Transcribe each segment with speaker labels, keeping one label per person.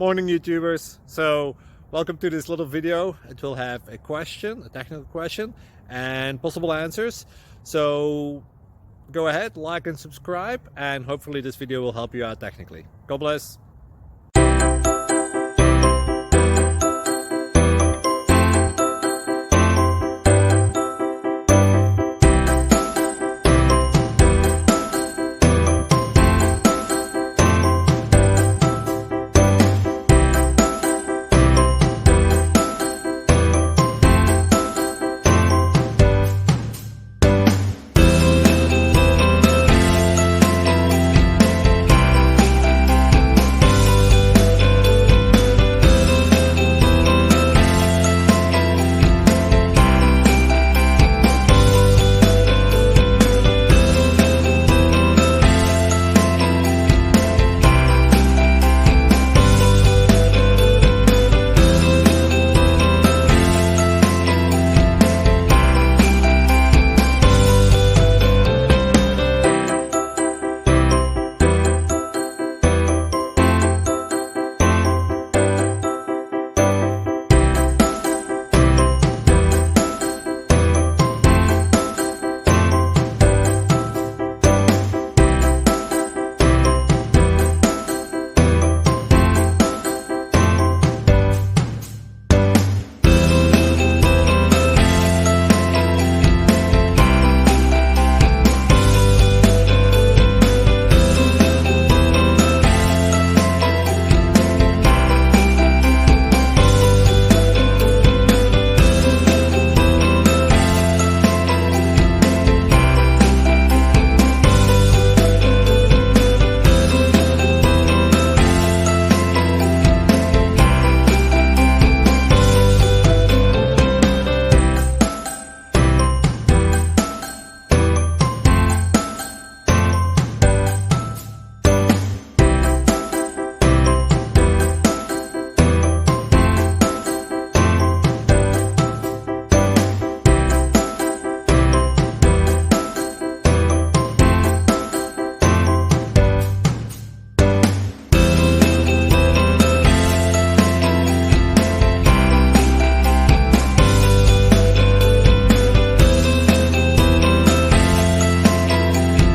Speaker 1: Morning YouTubers. So welcome to this little video. It will have a question, a technical question, and possible answers. So go ahead, like and subscribe, and hopefully this video will help you out technically. God bless.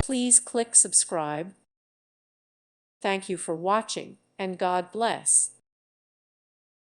Speaker 2: Please click subscribe. Thank you for watching, and God bless.